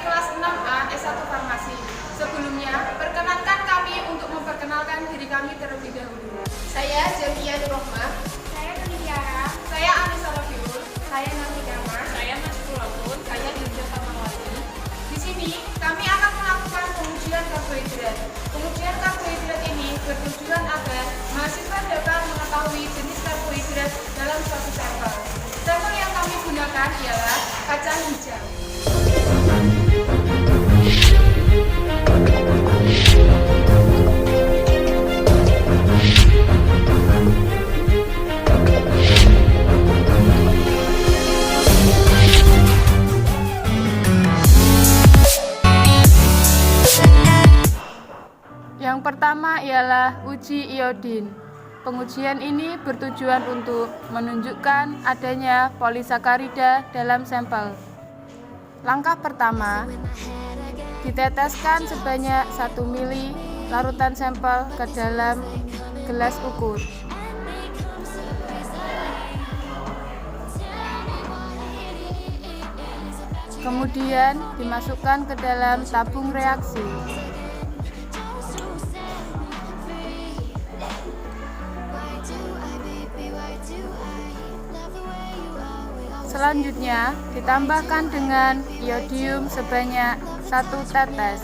kelas 6A S1 Farmasi. Sebelumnya, perkenankan kami untuk memperkenalkan diri kami terlebih dahulu. Saya Jamia Nurrohmah. Saya Nuriara. Saya Anissa Rafiul. Saya Nami Damar. Saya Maskulapun. Saya Dirja Farmawati. Di sini, kami akan melakukan pengujian karbohidrat. Pengujian karbohidrat ini bertujuan agar mahasiswa dapat mengetahui jenis karbohidrat dalam suatu sampel. Sampel yang kami gunakan ialah kacang hijau. Yang pertama ialah uji iodin. Pengujian ini bertujuan untuk menunjukkan adanya polisakarida dalam sampel. Langkah pertama, diteteskan sebanyak 1 mili larutan sampel ke dalam gelas ukur. Kemudian dimasukkan ke dalam tabung reaksi. Selanjutnya, ditambahkan dengan iodium sebanyak 1 tetes.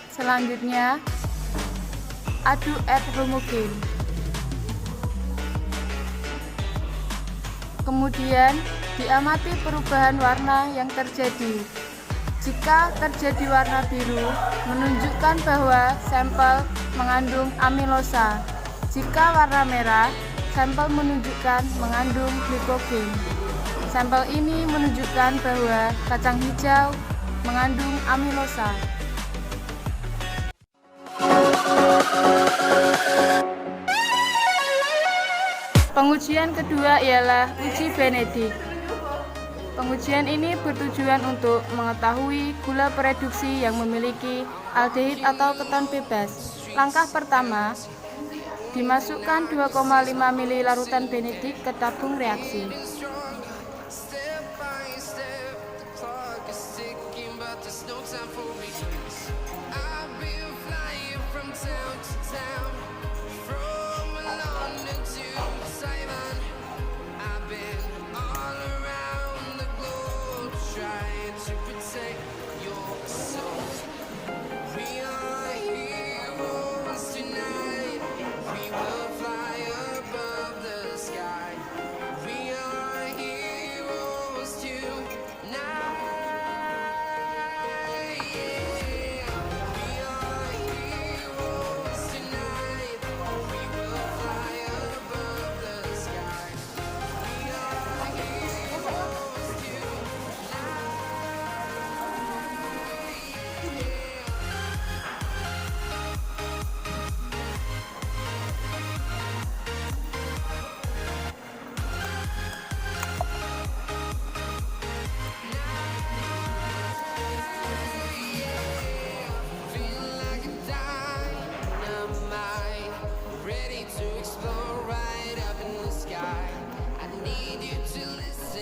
Selanjutnya, aduk air homogen. Kemudian, diamati perubahan warna yang terjadi. Jika terjadi warna biru, menunjukkan bahwa sampel mengandung amilosa. Jika warna merah, sampel menunjukkan mengandung glikogen. Sampel ini menunjukkan bahwa kacang hijau mengandung amilosa. Pengujian kedua ialah uji Benedict. Pengujian ini bertujuan untuk mengetahui gula pereduksi yang memiliki aldehid atau keton bebas. Langkah pertama, dimasukkan 2,5 mili larutan Benedict ke tabung reaksi.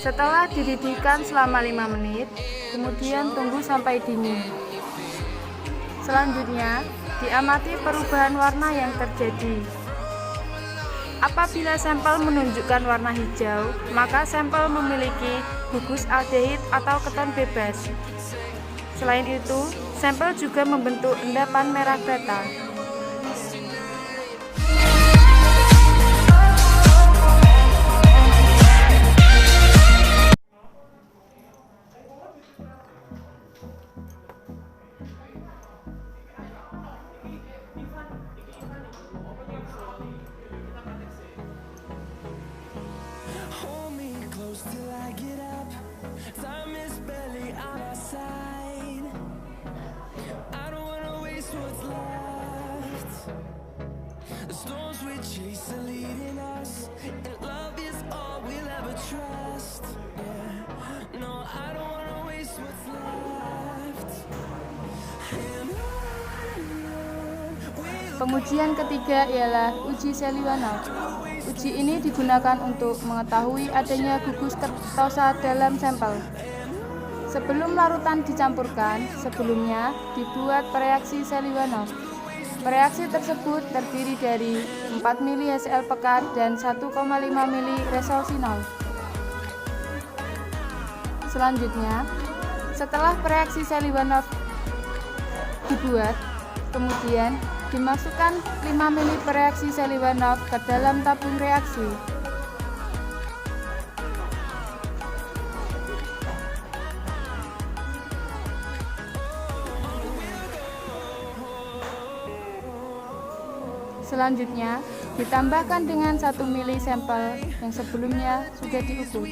Setelah dididihkan selama 5 menit, kemudian tunggu sampai dingin. Selanjutnya, diamati perubahan warna yang terjadi. Apabila sampel menunjukkan warna hijau, maka sampel memiliki gugus aldehid atau keton bebas. Selain itu, sampel juga membentuk endapan merah bata. Time is barely on our side. I don't wanna waste what's left. The storms we chase are leading us, and love is all we'll ever trust. Yeah. No, I don't wanna waste what's left. And on Pengujian ketiga ialah uji Seliwanov. Uji ini digunakan untuk mengetahui adanya gugus kriptosa dalam sampel. Sebelum larutan dicampurkan, sebelumnya dibuat pereaksi Seliwanov. Pereaksi tersebut terdiri dari 4 mili HCl pekat dan 1,5 mili resorsinol. Selanjutnya, setelah pereaksi Seliwanov dibuat, kemudian dimasukkan 5 mili pereaksi Seliwanov ke dalam tabung reaksi. Selanjutnya, ditambahkan dengan 1 mili sampel yang sebelumnya sudah diukur.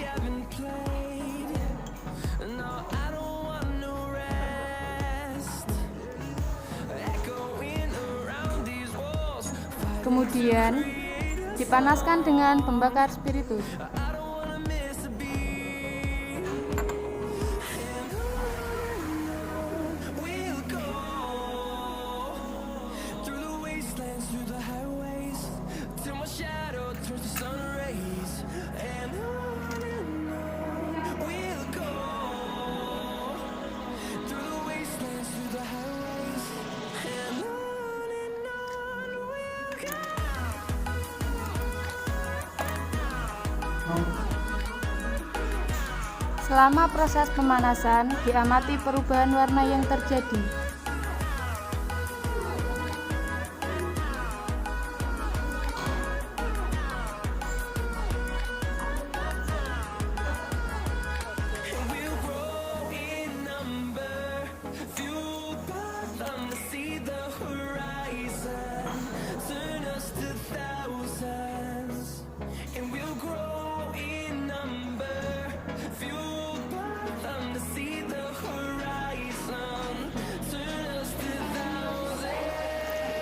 Kemudian, dipanaskan dengan pembakar spiritus. Selama proses pemanasan, diamati perubahan warna yang terjadi.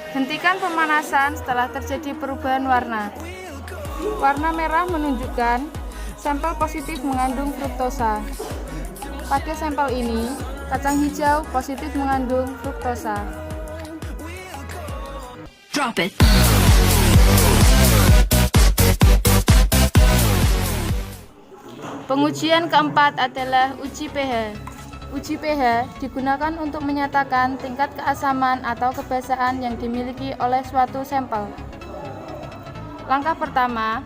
Hentikan pemanasan setelah terjadi perubahan warna. Warna merah menunjukkan sampel positif mengandung fruktosa. Pada sampel ini, kacang hijau positif mengandung fruktosa. Drop it. Pengujian keempat adalah uji pH. Uji pH digunakan untuk menyatakan tingkat keasaman atau kebasaan yang dimiliki oleh suatu sampel. Langkah pertama,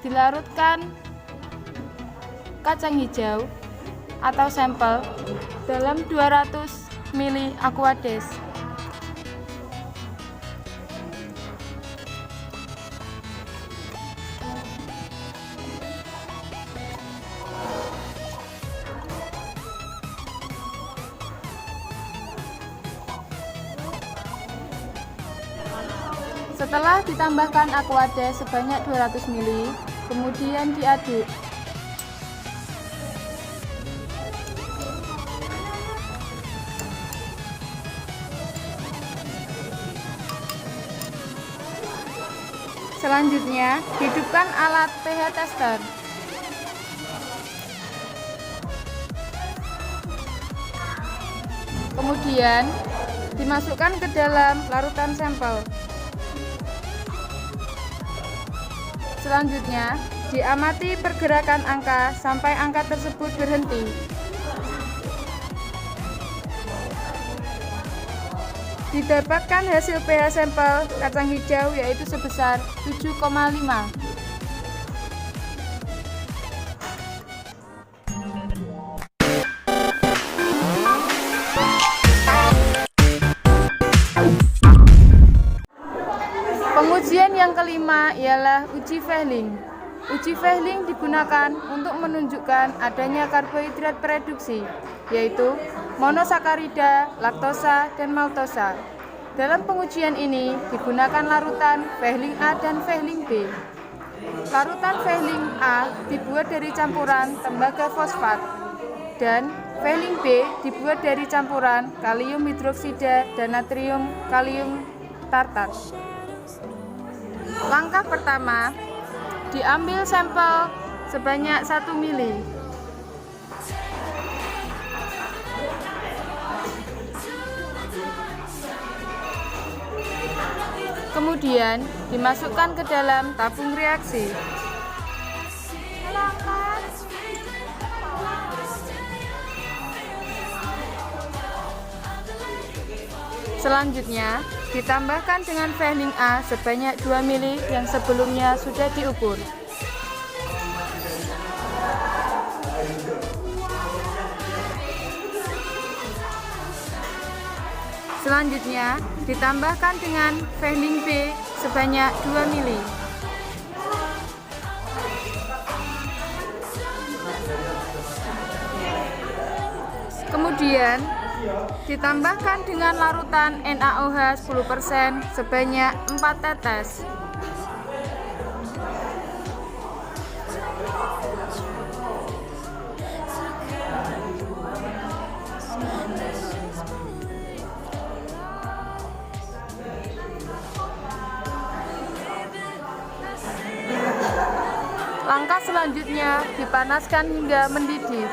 dilarutkan kacang hijau atau sampel dalam 200 ml Aquades. Setelah ditambahkan Aquades sebanyak 200 ml, kemudian diaduk. Selanjutnya, hidupkan alat pH tester. Kemudian, dimasukkan ke dalam larutan sampel. Selanjutnya, diamati pergerakan angka sampai angka tersebut berhenti. Didapatkan hasil pH sampel kacang hijau yaitu sebesar 7,5. Pengujian yang kelima ialah uji Fehling. Uji Fehling digunakan untuk menunjukkan adanya karbohidrat pereduksi, yaitu monosakarida, laktosa, dan maltosa. Dalam pengujian ini digunakan larutan Fehling A dan Fehling B. Larutan Fehling A dibuat dari campuran tembaga fosfat dan Fehling B dibuat dari campuran kalium hidroksida dan natrium kalium tartar. Langkah pertama, diambil sampel sebanyak 1 mili. Kemudian dimasukkan ke dalam tabung reaksi. Selanjutnya, ditambahkan dengan Fehling A sebanyak 2 ml yang sebelumnya sudah diukur. Selanjutnya, ditambahkan dengan Fehling B sebanyak 2 ml. Kemudian, ditambahkan dengan larutan NaOH 10% sebanyak 4 tetes. Langkah selanjutnya, dipanaskan hingga mendidih.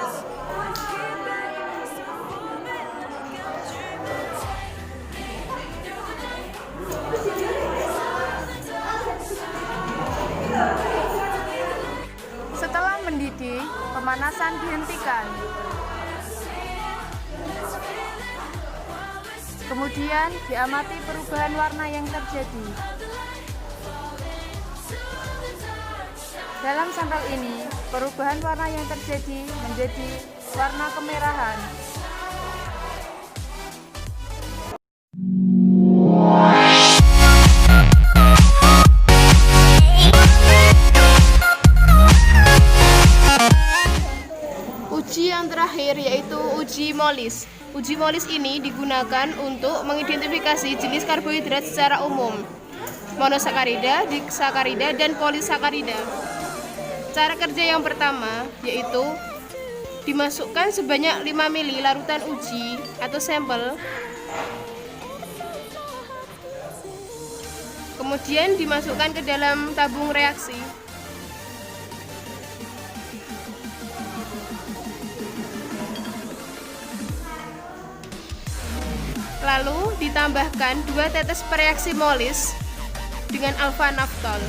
Setelah mendidih, pemanasan dihentikan. Kemudian diamati perubahan warna yang terjadi. Dalam sampel ini, perubahan warna yang terjadi menjadi warna kemerahan. Uji yang terakhir yaitu uji Molis. Uji Molis ini digunakan untuk mengidentifikasi jenis karbohidrat secara umum, monosakarida, disakarida, dan polisakarida. Cara kerja yang pertama yaitu dimasukkan sebanyak 5 ml larutan uji atau sampel, kemudian dimasukkan ke dalam tabung reaksi. Lalu ditambahkan 2 tetes pereaksi Molis dengan alfa naftol.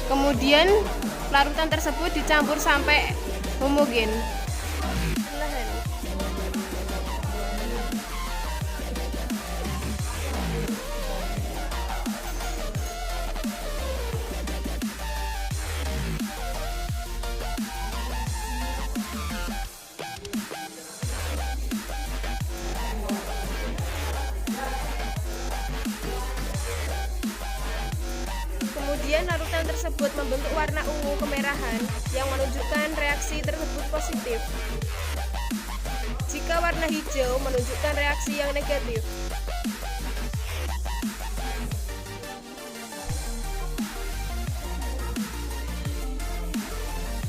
Kemudian larutan tersebut dicampur sampai homogen. Kemudian larutan tersebut membentuk warna ungu kemerahan yang menunjukkan reaksi tersebut positif. Jika warna hijau menunjukkan reaksi yang negatif.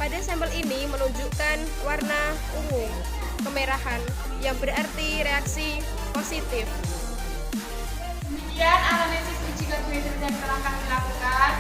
Pada sampel ini menunjukkan warna ungu kemerahan yang berarti reaksi positif. Demikian analisis uji karbohidrat yang telah kami lakukan.